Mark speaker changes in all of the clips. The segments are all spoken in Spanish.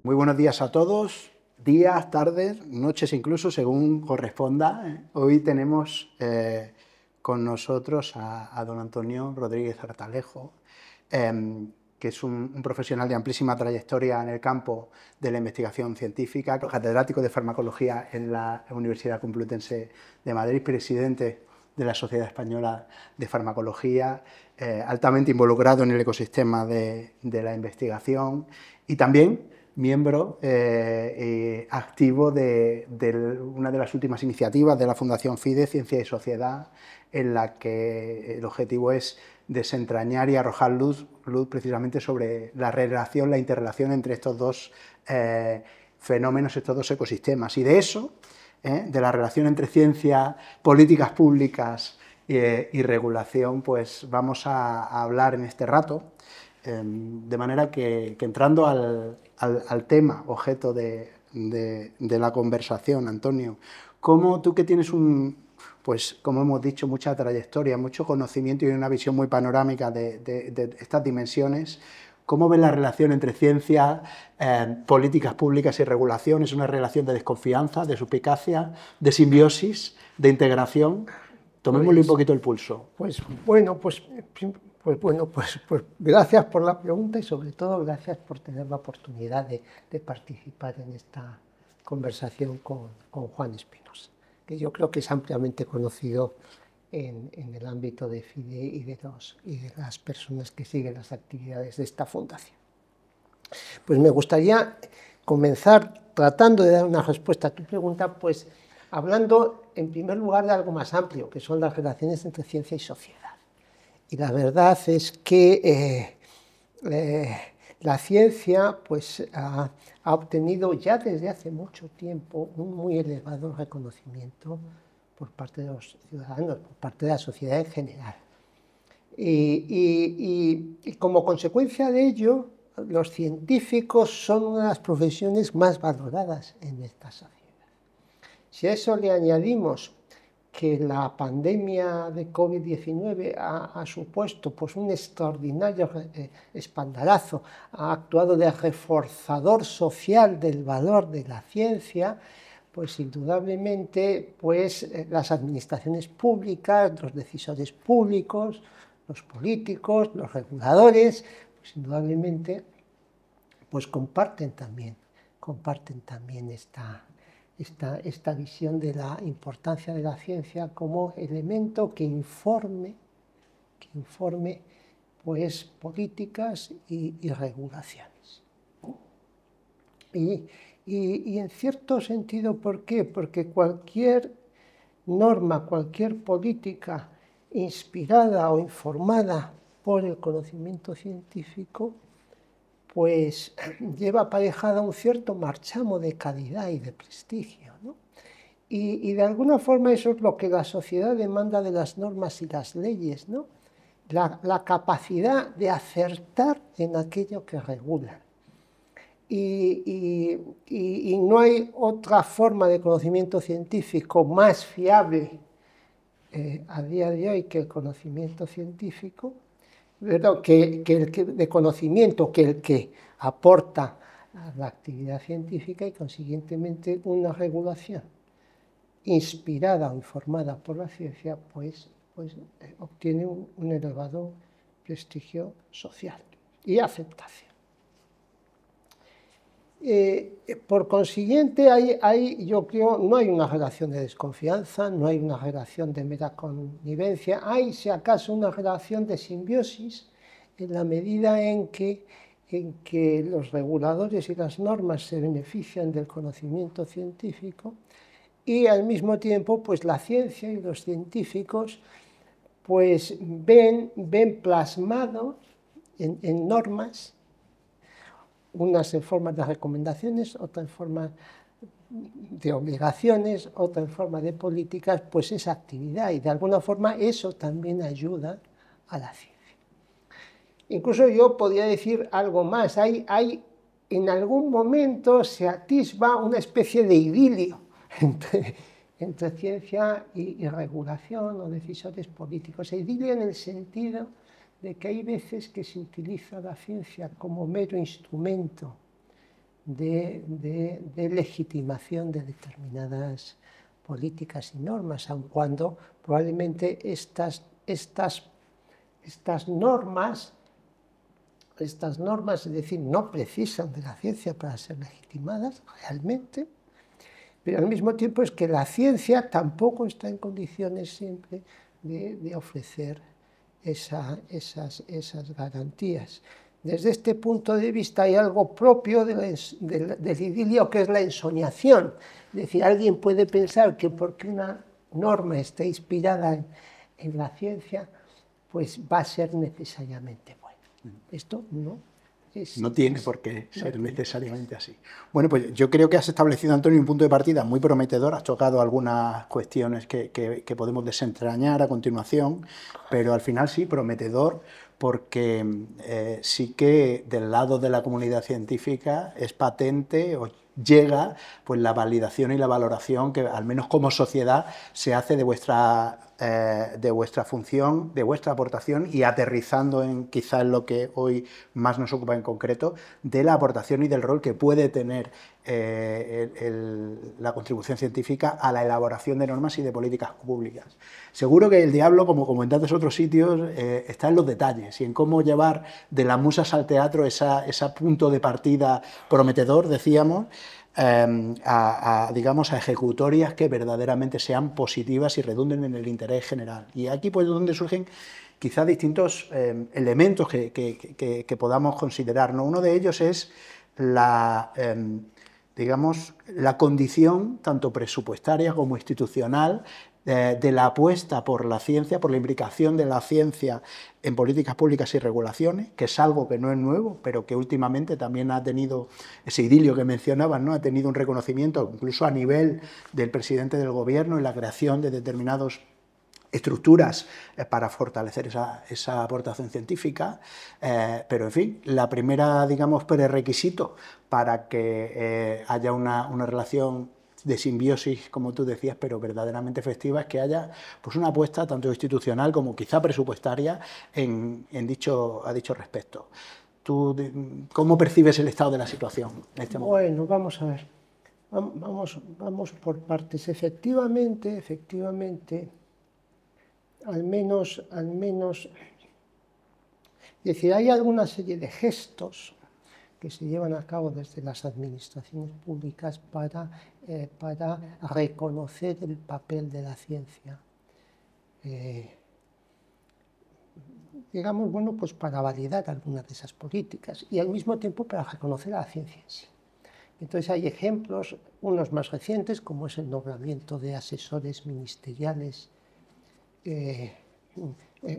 Speaker 1: Muy buenos días a todos, días, tardes, noches incluso, según corresponda. Hoy tenemos con nosotros a don Antonio Rodríguez Artalejo, que es un profesional de amplísima trayectoria en el campo de la investigación científica, catedrático de farmacología en la Universidad Complutense de Madrid, presidente de la Sociedad Española de Farmacología, altamente involucrado en el ecosistema de la investigación y también miembro activo de una de las últimas iniciativas de la Fundación FIDE, Ciencia y Sociedad, en la que el objetivo es desentrañar y arrojar luz precisamente sobre la relación, la interrelación entre estos dos fenómenos, estos dos ecosistemas. Y de eso, de la relación entre ciencia, políticas públicas y regulación, pues vamos a hablar en este rato. De manera que entrando al tema, objeto de la conversación, Antonio, ¿cómo tú que tienes pues como hemos dicho, mucha trayectoria, mucho conocimiento y una visión muy panorámica de estas dimensiones, cómo ves la relación entre ciencia, políticas públicas y regulación? ¿Es una relación de desconfianza, de suspicacia, de simbiosis, de integración? Tomémosle un poquito el pulso.
Speaker 2: Pues gracias por la pregunta y sobre todo gracias por tener la oportunidad de participar en esta conversación con Juan Espinosa, que yo creo que es ampliamente conocido en el ámbito de FIDE y de las personas que siguen las actividades de esta fundación. Pues me gustaría comenzar tratando de dar una respuesta a tu pregunta, pues hablando en primer lugar de algo más amplio, que son las relaciones entre ciencia y sociedad. Y la verdad es que la ciencia pues, ha obtenido ya desde hace mucho tiempo un muy elevado reconocimiento por parte de los ciudadanos, por parte de la sociedad en general. Y como consecuencia de ello, los científicos son una de las profesiones más valoradas en esta sociedad. Si a eso le añadimos que la pandemia de COVID-19 ha supuesto pues, un extraordinario espaldarazo, ha actuado de reforzador social del valor de la ciencia, pues indudablemente pues, las administraciones públicas, los decisores públicos, los políticos, los reguladores, pues indudablemente pues, comparten también esta visión de la importancia de la ciencia como elemento que informe pues, políticas y regulaciones. Y en cierto sentido, ¿por qué? Porque cualquier norma, cualquier política inspirada o informada por el conocimiento científico, pues lleva aparejada un cierto marchamo de calidad y de prestigio, ¿no? Y de alguna forma eso es lo que la sociedad demanda de las normas y las leyes, ¿no? La capacidad de acertar en aquello que regulan. Y no hay otra forma de conocimiento científico más fiable a día de hoy que el conocimiento científico, de conocimiento que el que aporta a la actividad científica y consiguientemente una regulación inspirada o informada por la ciencia pues obtiene un elevado prestigio social y aceptación. Por consiguiente, yo creo, no hay una relación de desconfianza, no hay una relación de mera connivencia, hay, si acaso, una relación de simbiosis en la medida en que los reguladores y las normas se benefician del conocimiento científico y, al mismo tiempo, pues la ciencia y los científicos pues, ven plasmado en normas, unas en forma de recomendaciones, otras en forma de obligaciones, otra en forma de políticas, pues esa actividad, y de alguna forma eso también ayuda a la ciencia. Incluso yo podría decir algo más, en algún momento se atisba una especie de idilio entre ciencia y regulación o decisores políticos. Idilio en el sentido de que hay veces que se utiliza la ciencia como mero instrumento de legitimación de determinadas políticas y normas, aun cuando probablemente estas normas, es decir, no precisan de la ciencia para ser legitimadas realmente, pero al mismo tiempo es que la ciencia tampoco está en condiciones siempre de ofrecer esas garantías. Desde este punto de vista hay algo propio del idilio, que es la ensoñación. Es decir, alguien puede pensar que porque una norma está inspirada en la ciencia, pues va a ser necesariamente buena. Esto no es...
Speaker 1: No tiene por qué ser necesariamente así. Bueno, pues yo creo que has establecido, Antonio, un punto de partida muy prometedor. Has tocado algunas cuestiones que podemos desentrañar a continuación, pero al final sí, prometedor, porque sí que del lado de la comunidad científica es patente o llega pues la validación y la valoración que al menos como sociedad se hace de vuestra función, de vuestra aportación, y aterrizando en quizás lo que hoy más nos ocupa en concreto, de la aportación y del rol que puede tener la contribución científica a la elaboración de normas y de políticas públicas. Seguro que el diablo, como comentáis en otros sitios, está en los detalles y en cómo llevar de las musas al teatro ese punto de partida prometedor, decíamos, digamos, a ejecutorias que verdaderamente sean positivas y redunden en el interés general. Y aquí pues es donde surgen quizás distintos elementos que podamos considerar, ¿no? Uno de ellos es digamos, la condición tanto presupuestaria como institucional de la apuesta por la ciencia, por la implicación de la ciencia en políticas públicas y regulaciones, que es algo que no es nuevo, pero que últimamente también ha tenido ese idilio que mencionaban, ¿no? Ha tenido un reconocimiento incluso a nivel del presidente del gobierno en la creación de determinados estructuras para fortalecer esa aportación científica, pero en fin, la primera, digamos, prerequisito para que haya una relación de simbiosis, como tú decías, pero verdaderamente efectiva, es que haya pues una apuesta tanto institucional como quizá presupuestaria a dicho respecto. ¿Tú cómo percibes el estado de la situación en este momento?
Speaker 2: Bueno, vamos a ver, vamos por partes. Efectivamente, al menos, es decir, hay alguna serie de gestos que se llevan a cabo desde las administraciones públicas para reconocer el papel de la ciencia. Digamos, bueno, pues para validar algunas de esas políticas y al mismo tiempo para reconocer a la ciencia en sí. Entonces hay ejemplos, unos más recientes, como es el nombramiento de asesores ministeriales,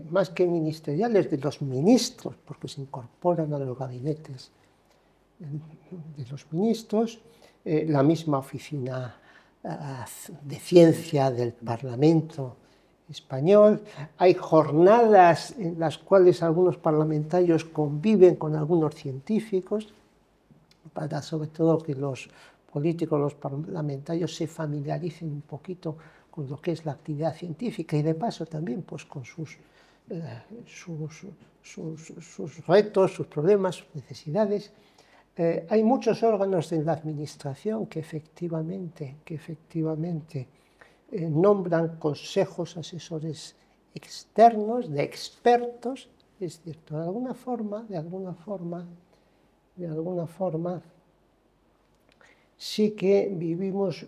Speaker 2: más que ministeriales, de los ministros, porque se incorporan a los gabinetes de los ministros, la misma oficina de ciencia del Parlamento español. Hay jornadas en las cuales algunos parlamentarios conviven con algunos científicos, para sobre todo que los políticos, los parlamentarios se familiaricen un poquito con lo que es la actividad científica y de paso también pues con sus retos, sus problemas, sus necesidades. Hay muchos órganos en la administración que efectivamente nombran consejos asesores externos, de expertos. Es cierto, de alguna forma, sí que vivimos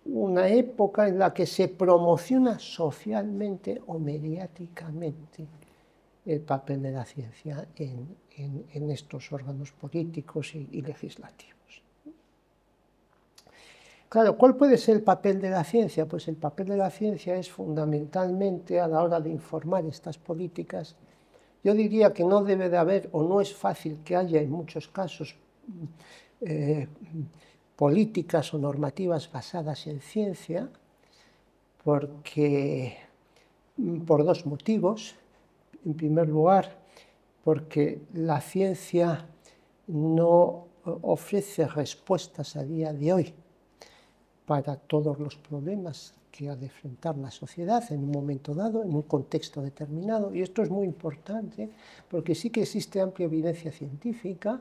Speaker 2: una época en la que se promociona socialmente o mediáticamente el papel de la ciencia en estos órganos políticos y legislativos. Claro, ¿cuál puede ser el papel de la ciencia? Pues el papel de la ciencia es fundamentalmente a la hora de informar estas políticas. Yo diría que no debe de haber, o no es fácil que haya en muchos casos, políticas o normativas basadas en ciencia, porque, por dos motivos. En primer lugar, porque la ciencia no ofrece respuestas a día de hoy para todos los problemas que ha de enfrentar la sociedad en un momento dado, en un contexto determinado. Y esto es muy importante porque sí que existe amplia evidencia científica,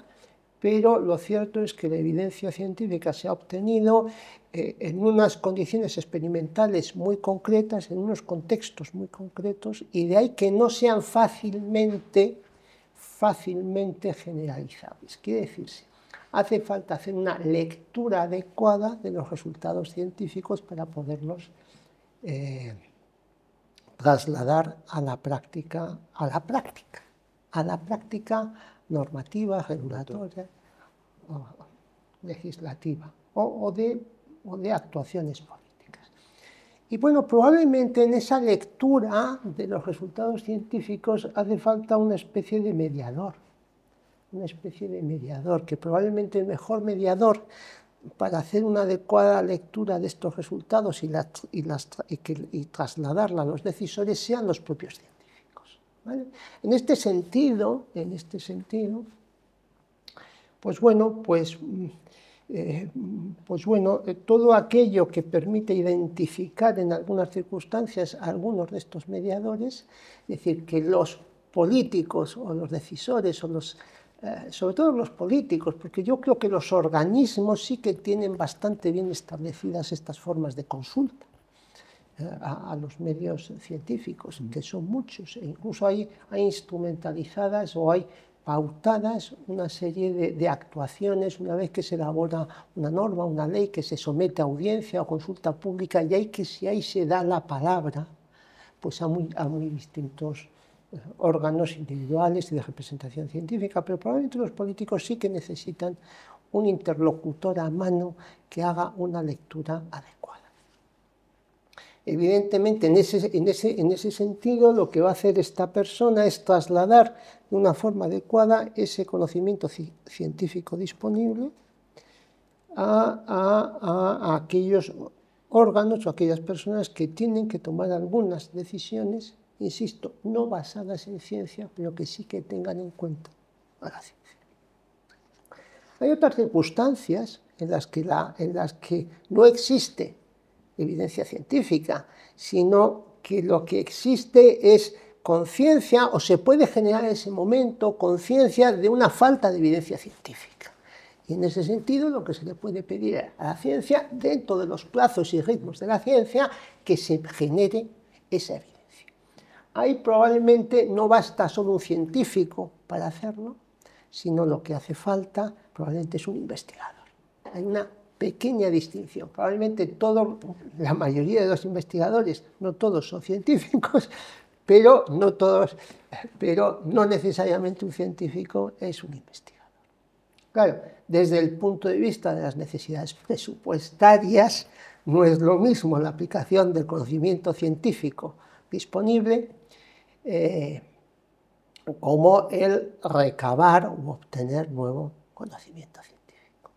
Speaker 2: pero lo cierto es que la evidencia científica se ha obtenido en unas condiciones experimentales muy concretas, en unos contextos muy concretos, y de ahí que no sean fácilmente generalizables. Quiere decirse, hace falta hacer una lectura adecuada de los resultados científicos para poderlos trasladar a la práctica normativa, regulatoria, legislativa o de actuaciones políticas. Y bueno, probablemente en esa lectura de los resultados científicos hace falta una especie de mediador, que probablemente el mejor mediador para hacer una adecuada lectura de estos resultados y trasladarla a los decisores sean los propios científicos, ¿vale? En este sentido, pues bueno, todo aquello que permite identificar en algunas circunstancias a algunos de estos mediadores, es decir, que los políticos o los decisores o sobre todo los políticos, porque yo creo que los organismos sí que tienen bastante bien establecidas estas formas de consulta a los medios científicos, que son muchos, e incluso hay instrumentalizadas o hay pautadas una serie de actuaciones una vez que se elabora una norma, una ley que se somete a audiencia o consulta pública, y ahí se da la palabra pues a muy distintos órganos individuales y de representación científica, pero probablemente los políticos sí que necesitan un interlocutor a mano que haga una lectura adecuada. Evidentemente, en ese sentido, lo que va a hacer esta persona es trasladar de una forma adecuada ese conocimiento científico disponible a aquellos órganos o aquellas personas que tienen que tomar algunas decisiones, insisto, no basadas en ciencia, pero que sí que tengan en cuenta a la ciencia. Hay otras circunstancias en las que no existe evidencia científica, sino que lo que existe es conciencia, o se puede generar en ese momento conciencia de una falta de evidencia científica. Y en ese sentido, lo que se le puede pedir a la ciencia, dentro de los plazos y ritmos de la ciencia, que se genere esa evidencia. Ahí probablemente no basta solo un científico para hacerlo, sino lo que hace falta probablemente es un investigador. Hay una pequeña distinción. Probablemente la mayoría de los investigadores, no todos son científicos, pero no necesariamente un científico es un investigador. Claro, desde el punto de vista de las necesidades presupuestarias, no es lo mismo la aplicación del conocimiento científico disponible como el recabar o obtener nuevo conocimiento científico.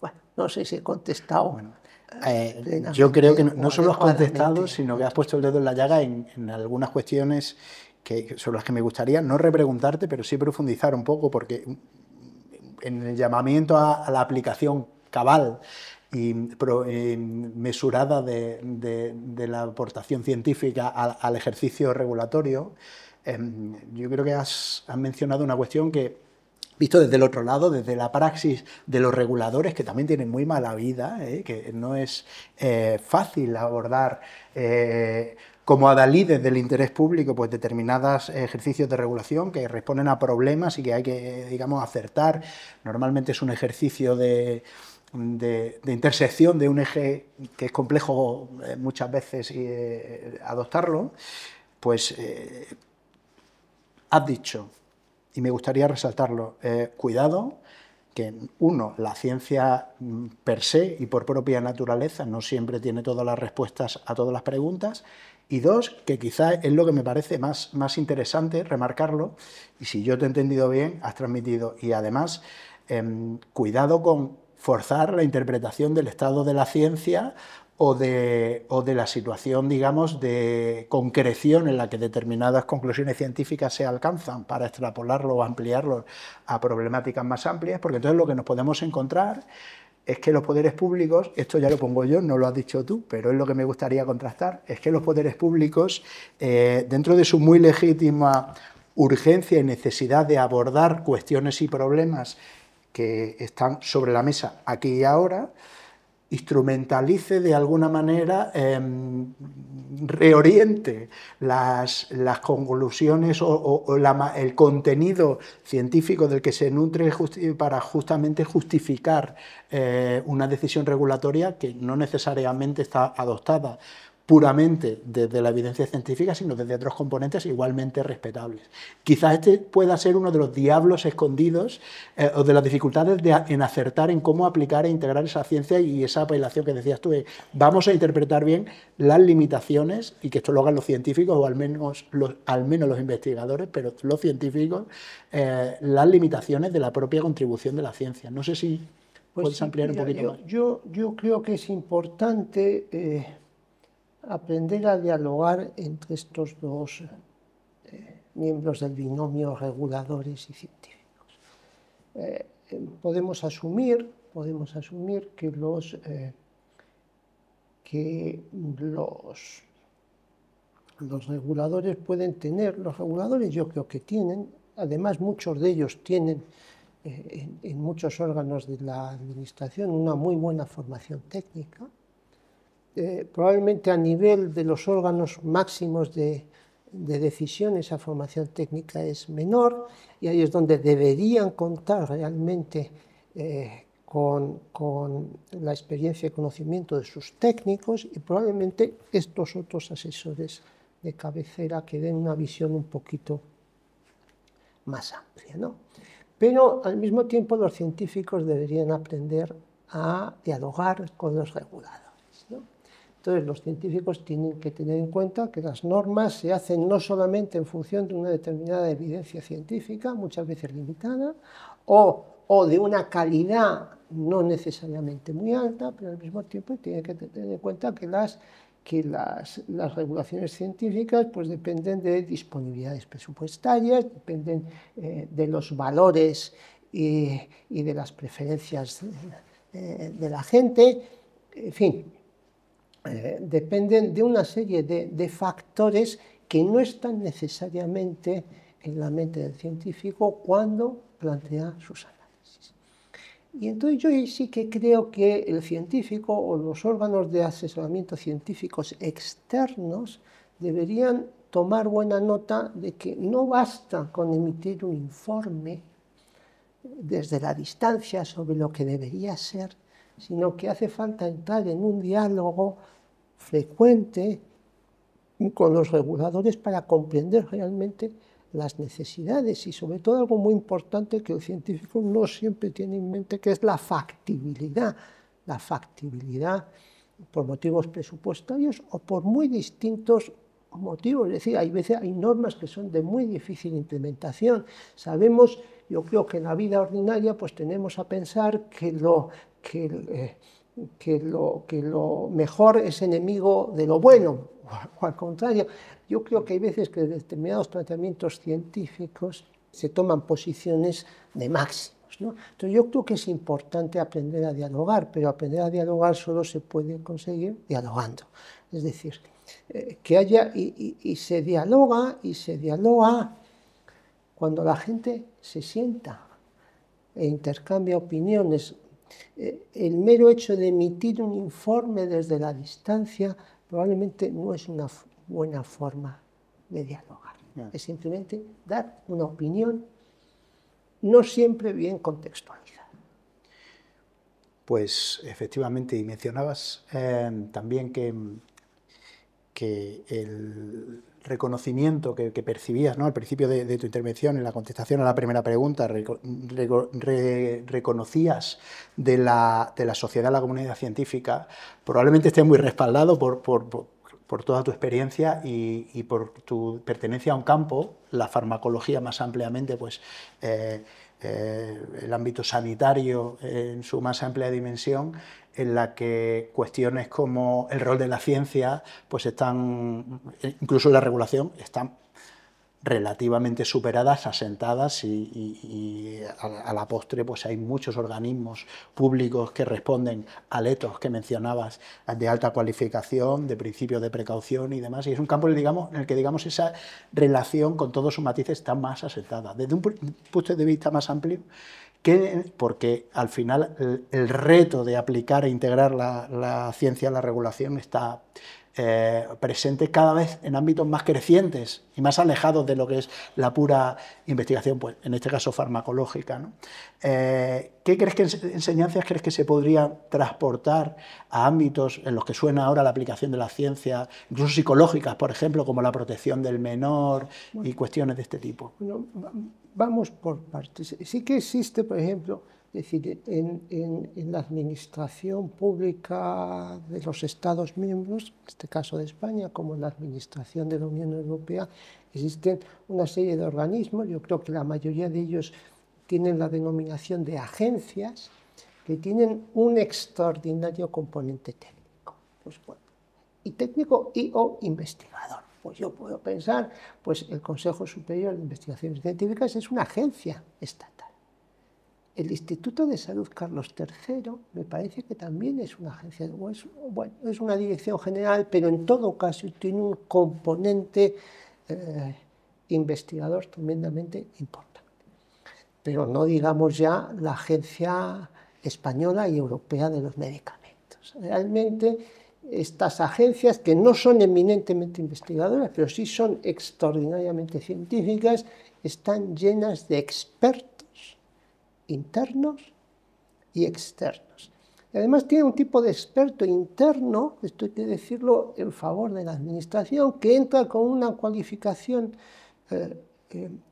Speaker 2: Bueno, no sé si he contestado.
Speaker 1: Bueno, yo creo que no solo has contestado, sino que has puesto el dedo en la llaga en algunas cuestiones sobre las que me gustaría no repreguntarte, pero sí profundizar un poco, porque en el llamamiento a la aplicación cabal y mesurada de la aportación científica al ejercicio regulatorio, yo creo que has mencionado una cuestión que, visto desde el otro lado, desde la praxis de los reguladores, que también tienen muy mala vida, que no es fácil abordar como adalides del interés público pues determinados ejercicios de regulación que responden a problemas y que hay que, digamos, acertar. Normalmente es un ejercicio de intersección de un eje que es complejo muchas veces adoptarlo. Pues has dicho, y me gustaría resaltarlo, cuidado, que uno, la ciencia per se y por propia naturaleza no siempre tiene todas las respuestas a todas las preguntas, y dos, que quizá es lo que me parece más interesante remarcarlo, y si yo te he entendido bien, has transmitido, y además, cuidado con forzar la interpretación del estado de la ciencia o de la situación, digamos, de concreción en la que determinadas conclusiones científicas se alcanzan para extrapolarlo o ampliarlo a problemáticas más amplias, porque entonces lo que nos podemos encontrar es que los poderes públicos, esto ya lo pongo yo, no lo has dicho tú, pero es lo que me gustaría contrastar, es que los poderes públicos, dentro de su muy legítima urgencia y necesidad de abordar cuestiones y problemas que están sobre la mesa aquí y ahora, instrumentalice de alguna manera, reoriente las conclusiones o el contenido científico del que se nutre para justamente justificar una decisión regulatoria que no necesariamente está adoptada puramente desde la evidencia científica, sino desde otros componentes igualmente respetables. Quizás este pueda ser uno de los diablos escondidos o de las dificultades en acertar en cómo aplicar e integrar esa ciencia y esa apelación que decías tú, vamos a interpretar bien las limitaciones, y que esto lo hagan los científicos, o al menos los investigadores, pero los científicos, las limitaciones de la propia contribución de la ciencia. No sé si puedes ampliar un poquito más.
Speaker 2: Yo creo que es importante aprender a dialogar entre estos dos miembros del binomio reguladores y científicos. Podemos asumir que los reguladores pueden tener, los reguladores yo creo que tienen, además muchos de ellos tienen en muchos órganos de la administración una muy buena formación técnica. Probablemente a nivel de los órganos máximos de decisión esa formación técnica es menor, y ahí es donde deberían contar realmente con la experiencia y conocimiento de sus técnicos, y probablemente estos otros asesores de cabecera que den una visión un poquito más amplia, ¿no? Pero al mismo tiempo los científicos deberían aprender a dialogar con los reguladores, ¿no? Entonces los científicos tienen que tener en cuenta que las normas se hacen no solamente en función de una determinada evidencia científica, muchas veces limitada, o de una calidad no necesariamente muy alta, pero al mismo tiempo tienen que tener en cuenta que las regulaciones científicas pues dependen de disponibilidades presupuestarias, dependen de los valores y de las preferencias de la gente, en fin, dependen de una serie de factores que no están necesariamente en la mente del científico cuando plantea sus análisis. Y entonces yo sí que creo que el científico o los órganos de asesoramiento científicos externos deberían tomar buena nota de que no basta con emitir un informe desde la distancia sobre lo que debería ser, sino que hace falta entrar en un diálogo frecuente con los reguladores para comprender realmente las necesidades, y sobre todo algo muy importante que el científico no siempre tiene en mente, que es la factibilidad por motivos presupuestarios o por muy distintos motivos. Es decir, hay normas que son de muy difícil implementación. Sabemos, yo creo que en la vida ordinaria pues tenemos a pensar que lo mejor es enemigo de lo bueno, o al contrario. Yo creo que hay veces que en determinados tratamientos científicos se toman posiciones de máximos, ¿no? Entonces yo creo que es importante aprender a dialogar, pero aprender a dialogar solo se puede conseguir dialogando. Es decir, que haya y se dialoga cuando la gente se sienta e intercambia opiniones. El mero hecho de emitir un informe desde la distancia probablemente no es una buena forma de dialogar. Es simplemente dar una opinión no siempre bien contextualizada.
Speaker 1: Pues efectivamente, y mencionabas también que el reconocimiento que percibías, ¿no?, al principio de tu intervención, en la contestación a la primera pregunta, reconocías de la sociedad, la comunidad científica, probablemente esté muy respaldado por toda tu experiencia y por tu pertenencia a un campo, la farmacología más ampliamente, pues el ámbito sanitario en su más amplia dimensión, en la que cuestiones como el rol de la ciencia, pues están, incluso la regulación, están relativamente superadas, asentadas y a la postre pues hay muchos organismos públicos que responden al ethos que mencionabas de alta cualificación, de principios de precaución y demás, y es un campo en el que digamos esa relación con todos sus matices está más asentada. Desde un punto de vista más amplio, porque al final el reto de aplicar e integrar la ciencia a la regulación está presente cada vez en ámbitos más crecientes y más alejados de lo que es la pura investigación, pues en este caso farmacológica, ¿no? ¿Enseñanzas crees que se podrían transportar a ámbitos en los que suena ahora la aplicación de la ciencia, incluso psicológicas, por ejemplo, como la protección del menor y cuestiones de este tipo?
Speaker 2: Bueno, vamos por partes. Sí que existe, por ejemplo, es decir, en la administración pública de los Estados miembros, en este caso de España, como en la administración de la Unión Europea, existen una serie de organismos, yo creo que la mayoría de ellos tienen la denominación de agencias, que tienen un extraordinario componente técnico, pues, bueno, y técnico y o investigador. Pues yo puedo pensar, pues el Consejo Superior de Investigaciones Científicas es una agencia estatal. El Instituto de Salud Carlos III me parece que también es una agencia, es una dirección general, pero en todo caso tiene un componente investigador tremendamente importante. Pero no digamos ya la Agencia Española y Europea de los Medicamentos. Realmente estas agencias, que no son eminentemente investigadoras, pero sí son extraordinariamente científicas, están llenas de expertos internos y externos. Y además tiene un tipo de experto interno, esto hay que decirlo en favor de la administración, que entra con una cualificación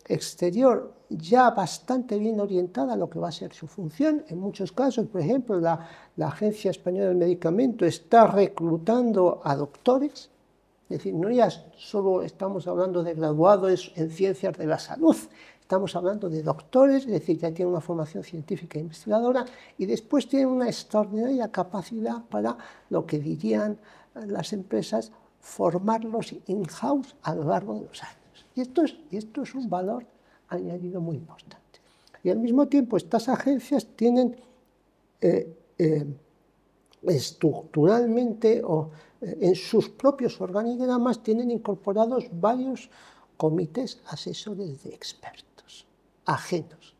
Speaker 2: exterior ya bastante bien orientada a lo que va a ser su función. En muchos casos, por ejemplo, la Agencia Española del Medicamento está reclutando a doctores, es decir, no ya solo estamos hablando de graduados en ciencias de la salud, estamos hablando de doctores, es decir, ya tienen una formación científica e investigadora y después tienen una extraordinaria capacidad para lo que dirían las empresas, formarlos in-house a lo largo de los años. Y esto es un valor añadido muy importante. Y al mismo tiempo estas agencias tienen estructuralmente o en sus propios organigramas tienen incorporados varios comités asesores de expertos ajenos.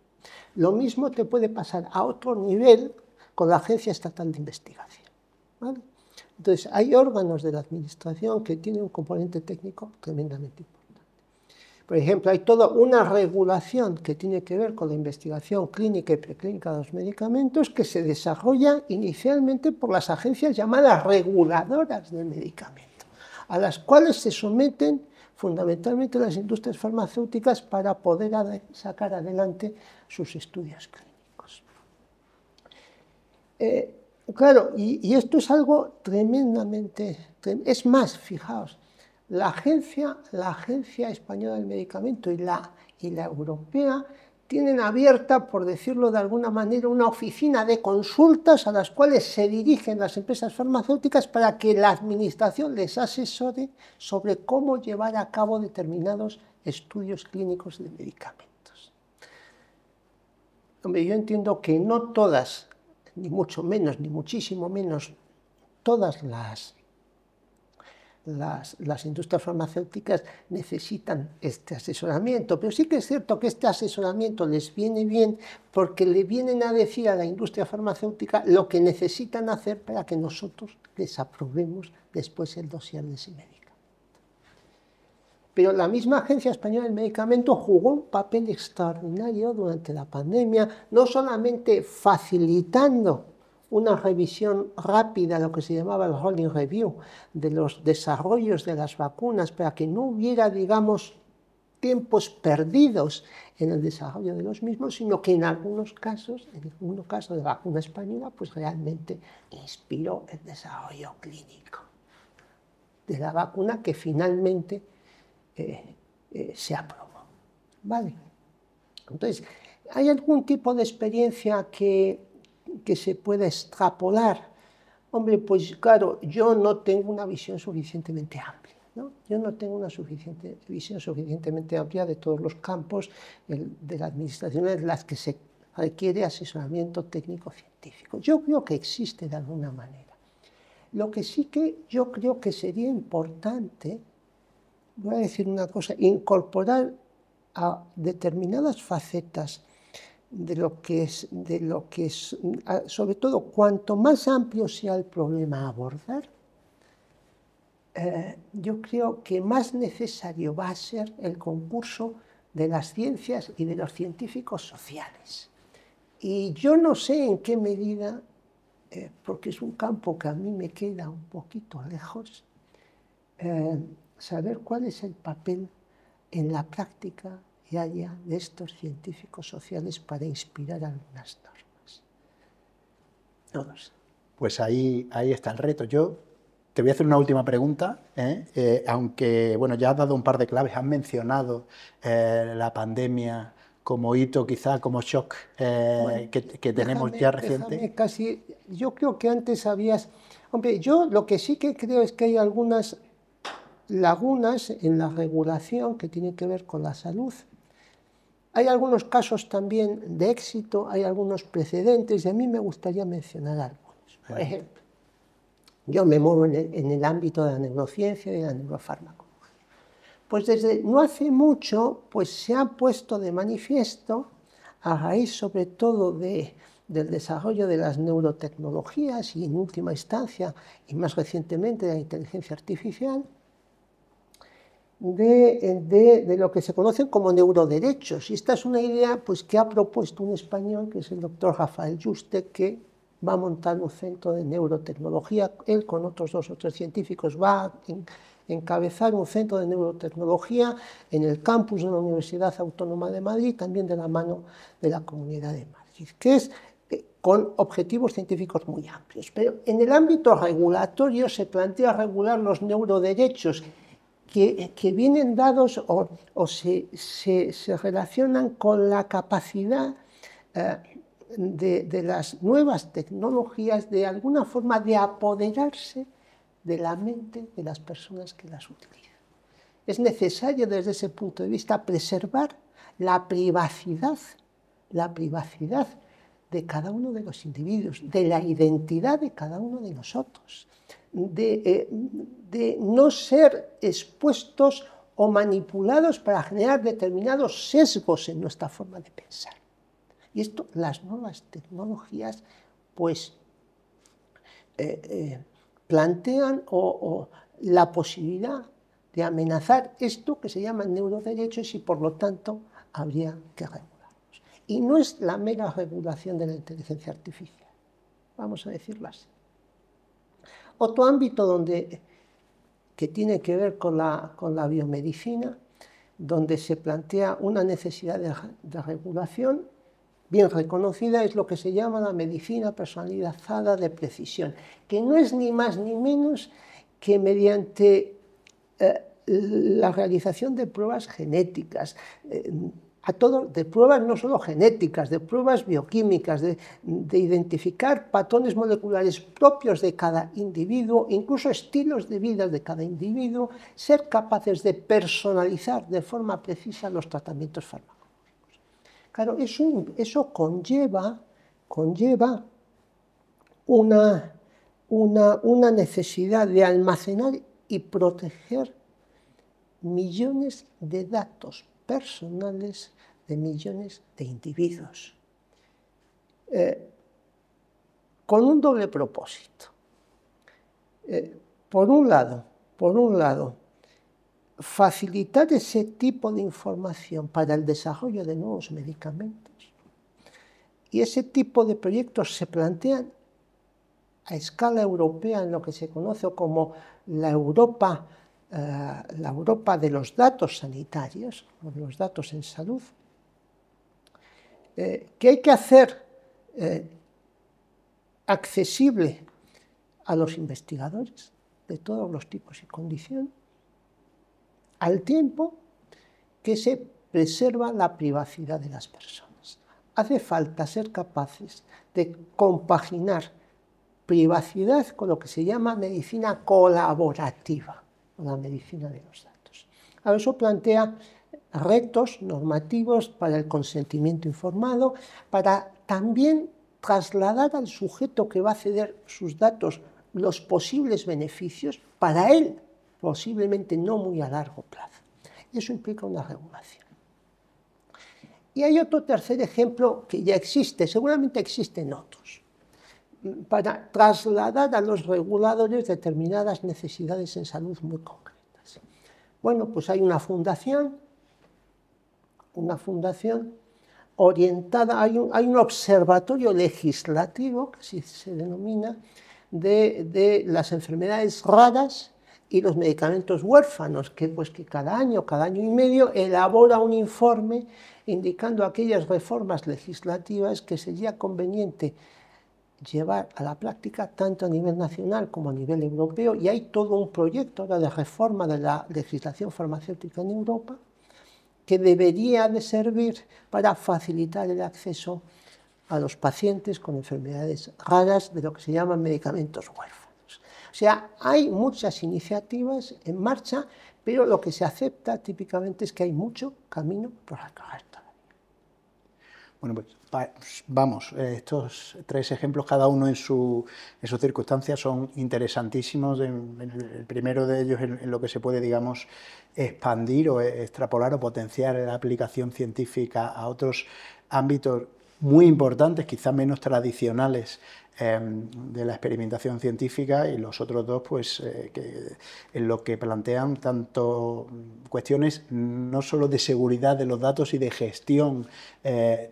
Speaker 2: Lo mismo te puede pasar a otro nivel con la Agencia Estatal de Investigación, ¿vale? Entonces, hay órganos de la administración que tienen un componente técnico tremendamente importante. Por ejemplo, hay toda una regulación que tiene que ver con la investigación clínica y preclínica de los medicamentos que se desarrolla inicialmente por las agencias llamadas reguladoras del medicamento, a las cuales se someten fundamentalmente las industrias farmacéuticas para poder sacar adelante sus estudios clínicos. Claro, y esto es algo tremendamente... Es más, fijaos, la Agencia Española del Medicamento y la Europea tienen abierta, por decirlo de alguna manera, una oficina de consultas a las cuales se dirigen las empresas farmacéuticas para que la administración les asesore sobre cómo llevar a cabo determinados estudios clínicos de medicamentos. Hombre, yo entiendo que no todas, ni mucho menos, ni muchísimo menos, todas las industrias farmacéuticas necesitan este asesoramiento, pero sí que es cierto que este asesoramiento les viene bien porque le vienen a decir a la industria farmacéutica lo que necesitan hacer para que nosotros les aprobemos después el dossier de ese medicamento. Pero la misma Agencia Española del Medicamento jugó un papel extraordinario durante la pandemia, no solamente facilitando una revisión rápida, lo que se llamaba el rolling review, de los desarrollos de las vacunas, para que no hubiera, digamos, tiempos perdidos en el desarrollo de los mismos, sino que en algunos casos, en el segundo caso de la vacuna española, pues realmente inspiró el desarrollo clínico de la vacuna que finalmente se aprobó. ¿Vale? Entonces, ¿hay algún tipo de experiencia que se pueda extrapolar? Hombre, pues claro, yo no tengo una visión suficientemente amplia, ¿no? Yo no tengo una visión suficientemente amplia de todos los campos de la administración en las que se requiere asesoramiento técnico-científico. Yo creo que existe de alguna manera. Lo que sí que yo creo que sería importante, voy a decir una cosa, incorporar a determinadas facetas de lo que es, sobre todo, cuanto más amplio sea el problema a abordar, yo creo que más necesario va a ser el concurso de las ciencias y de los científicos sociales. Y yo no sé en qué medida, porque es un campo que a mí me queda un poquito lejos, saber cuál es el papel en la práctica diaria de estos científicos sociales para inspirar algunas normas. No lo sé.
Speaker 1: Pues ahí está el reto. Yo te voy a hacer una última pregunta, aunque bueno, ya has dado un par de claves, has mencionado la pandemia como hito, quizá como shock que tenemos ya reciente.
Speaker 2: Yo creo que antes habías... Hombre, yo lo que sí que creo es que hay algunas lagunas en la regulación que tienen que ver con la salud. Hay algunos casos también de éxito, hay algunos precedentes, y a mí me gustaría mencionar algunos. Por ejemplo, yo me muevo en el ámbito de la neurociencia y de la neurofarmacología. Pues desde no hace mucho pues se ha puesto de manifiesto, a raíz sobre todo del desarrollo de las neurotecnologías y en última instancia, y más recientemente, de la inteligencia artificial, de lo que se conocen como neuroderechos. Y esta es una idea pues, que ha propuesto un español, que es el doctor Rafael Yuste, que va a montar un centro de neurotecnología. Él con otros 2 o 3 científicos va a encabezar un centro de neurotecnología en el campus de la Universidad Autónoma de Madrid, también de la mano de la Comunidad de Madrid, que es con objetivos científicos muy amplios. Pero en el ámbito regulatorio se plantea regular los neuroderechos que vienen dados o se relacionan con la capacidad de las nuevas tecnologías de alguna forma de apoderarse de la mente de las personas que las utilizan. Es necesario desde ese punto de vista preservar la privacidad de cada uno de los individuos, de la identidad de cada uno de nosotros, de no ser expuestos o manipulados para generar determinados sesgos en nuestra forma de pensar. Y esto, las nuevas tecnologías, pues, plantean la posibilidad de amenazar esto que se llaman neuroderechos y, por lo tanto, habría que regularlos. Y no es la mera regulación de la inteligencia artificial, vamos a decirlo así. Otro ámbito que tiene que ver con la biomedicina, donde se plantea una necesidad de regulación bien reconocida, es lo que se llama la medicina personalizada de precisión, que no es ni más ni menos que mediante la realización de pruebas genéticas, de pruebas no solo genéticas, de pruebas bioquímicas, de identificar patrones moleculares propios de cada individuo, incluso estilos de vida de cada individuo, ser capaces de personalizar de forma precisa los tratamientos farmacológicos. Claro, eso conlleva una necesidad de almacenar y proteger millones de datos personales de millones de individuos, con un doble propósito. Por un lado, facilitar ese tipo de información para el desarrollo de nuevos medicamentos, y ese tipo de proyectos se plantean a escala europea en lo que se conoce como la Europa de los datos sanitarios, o de los datos en salud, que hay que hacer accesible a los investigadores de todos los tipos y condiciones, al tiempo que se preserva la privacidad de las personas. Hace falta ser capaces de compaginar privacidad con lo que se llama medicina colaborativa. o la medicina de los datos. Ahora, eso plantea retos normativos para el consentimiento informado, para también trasladar al sujeto que va a ceder sus datos los posibles beneficios, para él posiblemente no muy a largo plazo. Y eso implica una regulación. Y hay otro tercer ejemplo que ya existe, seguramente existen otros, para trasladar a los reguladores determinadas necesidades en salud muy concretas. Bueno, pues hay una fundación orientada, hay un observatorio legislativo, que así se denomina, de las enfermedades raras y los medicamentos huérfanos, que cada año y medio elabora un informe indicando aquellas reformas legislativas que sería conveniente llevar a la práctica tanto a nivel nacional como a nivel europeo, y hay todo un proyecto ahora de reforma de la legislación farmacéutica en Europa que debería de servir para facilitar el acceso a los pacientes con enfermedades raras de lo que se llaman medicamentos huérfanos. O sea, hay muchas iniciativas en marcha, pero lo que se acepta típicamente es que hay mucho camino por recorrer todavía.
Speaker 1: Bueno, pues vamos, estos tres ejemplos, cada uno en sus circunstancias, son interesantísimos. El primero de ellos en lo que se puede, digamos, expandir o extrapolar o potenciar la aplicación científica a otros ámbitos muy importantes, quizás menos tradicionales, de la experimentación científica, y los otros dos, pues, en lo que plantean tanto cuestiones no solo de seguridad de los datos y de gestión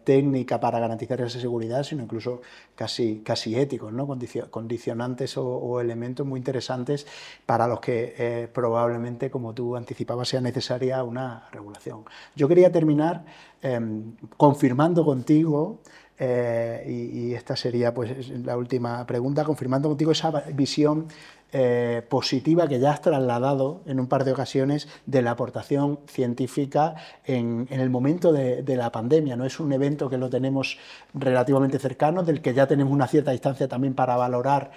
Speaker 1: técnica para garantizar esa seguridad, sino incluso casi éticos, ¿no? Condicionantes o elementos muy interesantes para los que probablemente, como tú anticipabas, sea necesaria una regulación. Yo quería terminar confirmando contigo, y esta sería pues la última pregunta, confirmando contigo esa visión positiva que ya has trasladado en un par de ocasiones de la aportación científica en el momento de la pandemia. No es un evento que lo tenemos relativamente cercano, del que ya tenemos una cierta distancia también para valorar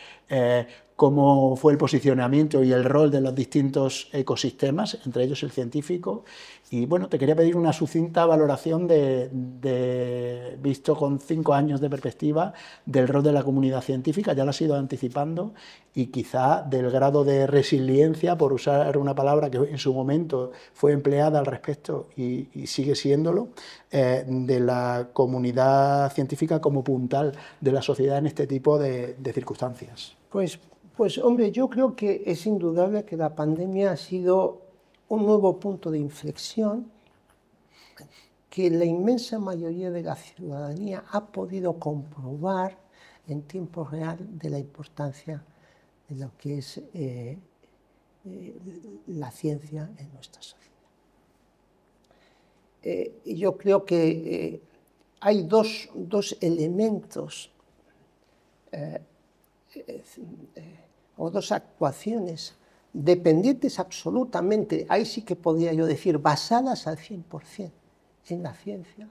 Speaker 1: cómo fue el posicionamiento y el rol de los distintos ecosistemas, entre ellos el científico. Y bueno, te quería pedir una sucinta valoración visto con 5 años de perspectiva, del rol de la comunidad científica, ya lo has ido anticipando, y quizá del grado de resiliencia, por usar una palabra que en su momento fue empleada al respecto y sigue siéndolo, de la comunidad científica como puntal de la sociedad en este tipo de circunstancias.
Speaker 2: Pues hombre, yo creo que es indudable que la pandemia ha sido un nuevo punto de inflexión que la inmensa mayoría de la ciudadanía ha podido comprobar en tiempo real de la importancia de lo que es la ciencia en nuestra sociedad. Yo creo que hay dos elementos o dos actuaciones dependientes absolutamente, ahí sí que podría yo decir, basadas al 100% en la ciencia,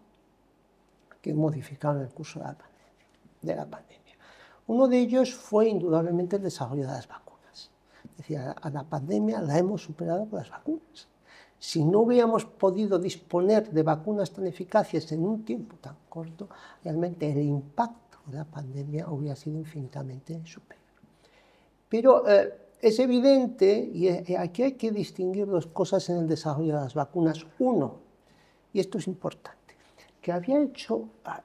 Speaker 2: que modificaron el curso de la pandemia. Uno de ellos fue indudablemente el desarrollo de las vacunas. Es decir, a la pandemia la hemos superado con las vacunas. Si no hubiéramos podido disponer de vacunas tan eficaces en un tiempo tan corto, realmente el impacto de la pandemia hubiera sido infinitamente superior. Pero es evidente, y aquí hay que distinguir dos cosas en el desarrollo de las vacunas. Uno, y esto es importante, que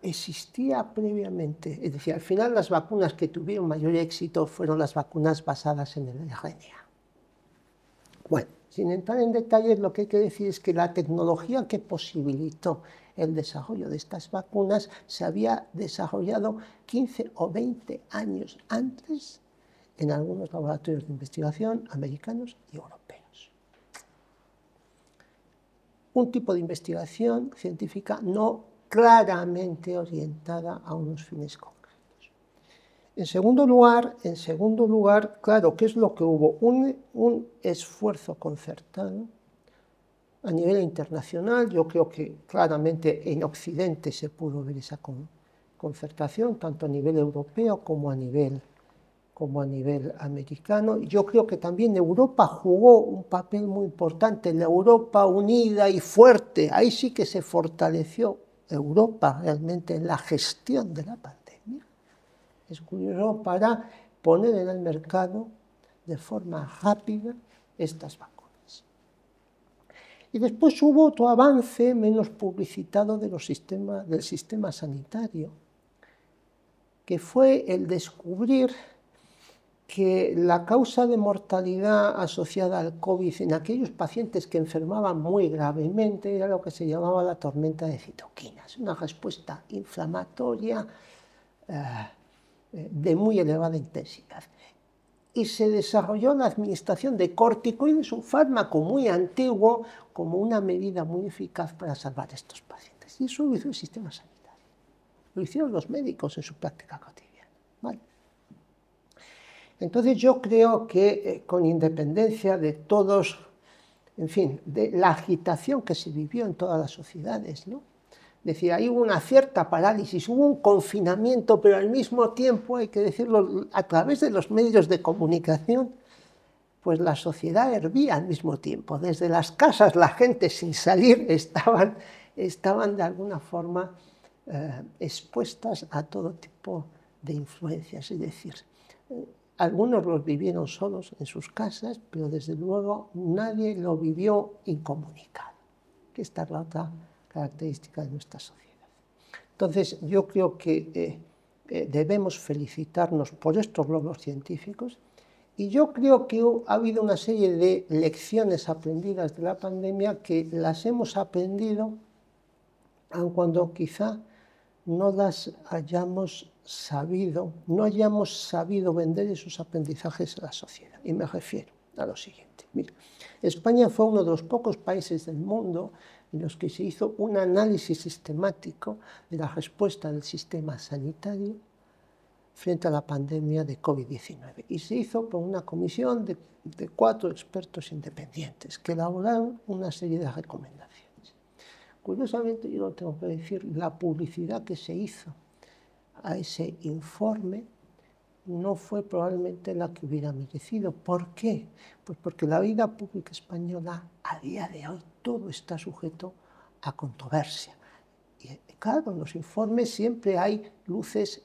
Speaker 2: existía previamente, es decir, al final las vacunas que tuvieron mayor éxito fueron las vacunas basadas en el RNA. Bueno, sin entrar en detalles, lo que hay que decir es que la tecnología que posibilitó el desarrollo de estas vacunas se había desarrollado 15 o 20 años antes en algunos laboratorios de investigación americanos y europeos. Un tipo de investigación científica no claramente orientada a unos fines concretos. En segundo lugar, claro, ¿qué es lo que hubo? Un esfuerzo concertado a nivel internacional. Yo creo que claramente en Occidente se pudo ver esa concertación, tanto a nivel europeo como a nivel como a nivel americano. Yo creo que también Europa jugó un papel muy importante, la Europa unida y fuerte. Ahí sí que se fortaleció Europa realmente en la gestión de la pandemia. Es curioso para poner en el mercado de forma rápida estas vacunas. Y después hubo otro avance menos publicitado del sistema sanitario, que fue el descubrir que la causa de mortalidad asociada al COVID en aquellos pacientes que enfermaban muy gravemente era lo que se llamaba la tormenta de citoquinas, una respuesta inflamatoria de muy elevada intensidad. Y se desarrolló la administración de corticoides, un fármaco muy antiguo, como una medida muy eficaz para salvar a estos pacientes. Y eso lo hizo el sistema sanitario. Lo hicieron los médicos en su práctica cotidiana. ¿Vale? Entonces yo creo que con independencia de todos, en fin, de la agitación que se vivió en todas las sociedades, ¿no? Es decir, ahí hubo una cierta parálisis, hubo un confinamiento, pero al mismo tiempo, hay que decirlo, a través de los medios de comunicación, pues la sociedad hervía al mismo tiempo. Desde las casas la gente sin salir estaban de alguna forma expuestas a todo tipo de influencias. Es decir, algunos los vivieron solos en sus casas, pero desde luego nadie lo vivió incomunicado, que esta es la otra característica de nuestra sociedad. Entonces, yo creo que debemos felicitarnos por estos logros científicos y yo creo que ha habido una serie de lecciones aprendidas de la pandemia que las hemos aprendido, aun cuando quizá no las hayamos sabido, no hayamos sabido vender esos aprendizajes a la sociedad. Y me refiero a lo siguiente. Mira, España fue uno de los pocos países del mundo en los que se hizo un análisis sistemático de la respuesta del sistema sanitario frente a la pandemia de COVID-19. Y se hizo por una comisión de 4 expertos independientes que elaboraron una serie de recomendaciones. Curiosamente, yo lo tengo que decir, la publicidad que se hizo a ese informe no fue probablemente la que hubiera merecido. ¿Por qué? Pues porque la vida pública española, a día de hoy, todo está sujeto a controversia. Y claro, en los informes siempre hay luces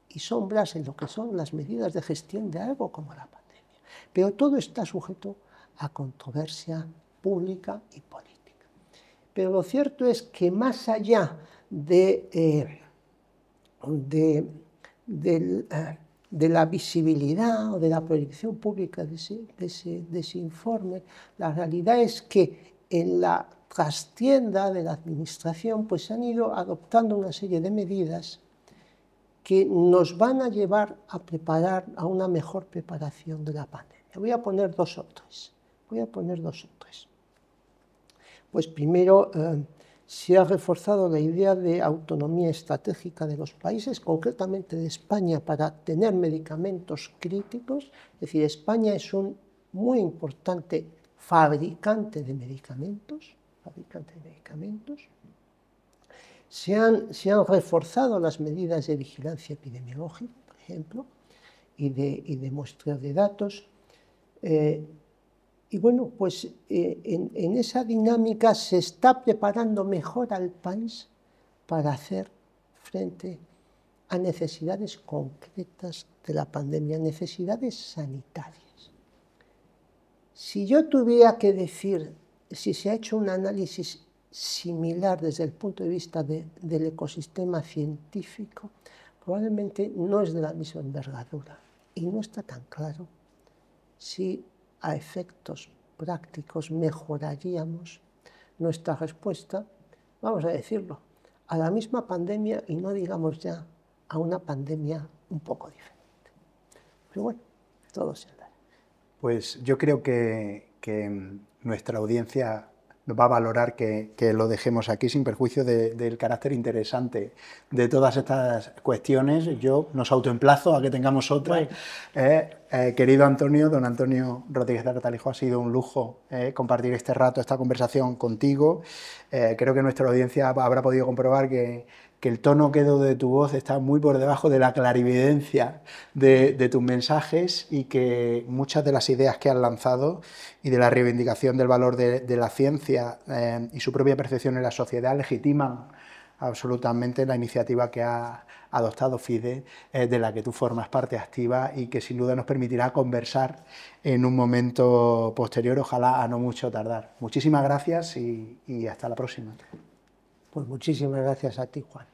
Speaker 2: y sombras en lo que son las medidas de gestión de algo como la pandemia. Pero todo está sujeto a controversia pública y política. Pero lo cierto es que más allá de la visibilidad o de la proyección pública de ese informe, la realidad es que en la trastienda de la administración pues se han ido adoptando una serie de medidas que nos van a llevar a preparar a una mejor preparación de la pandemia. Voy a poner dos o tres. Pues primero, se ha reforzado la idea de autonomía estratégica de los países, concretamente de España, para tener medicamentos críticos. Es decir, España es un muy importante fabricante de medicamentos. Se han reforzado las medidas de vigilancia epidemiológica, por ejemplo, y de muestreo de datos. Y bueno, pues en esa dinámica se está preparando mejor al país para hacer frente a necesidades concretas de la pandemia, necesidades sanitarias. Si yo tuviera que decir si se ha hecho un análisis similar desde el punto de vista del ecosistema científico, probablemente no es de la misma envergadura y no está tan claro si a efectos prácticos mejoraríamos nuestra respuesta, vamos a decirlo, a la misma pandemia y no digamos ya a una pandemia un poco diferente. Pero bueno, todo se hará.
Speaker 1: Pues yo creo que nuestra audiencia va a valorar que lo dejemos aquí sin perjuicio del carácter interesante de todas estas cuestiones. Yo nos autoemplazo a que tengamos otra. Querido Antonio, don Antonio Rodríguez de Artalijo, ha sido un lujo compartir este rato, esta conversación contigo. Creo que nuestra audiencia habrá podido comprobar que que el tono quedo de tu voz está muy por debajo de la clarividencia de tus mensajes y que muchas de las ideas que has lanzado y de la reivindicación del valor de la ciencia y su propia percepción en la sociedad legitiman absolutamente la iniciativa que ha adoptado FIDE, de la que tú formas parte activa y que sin duda nos permitirá conversar en un momento posterior, ojalá a no mucho tardar. Muchísimas gracias y hasta la próxima.
Speaker 2: Pues muchísimas gracias a ti, Juan.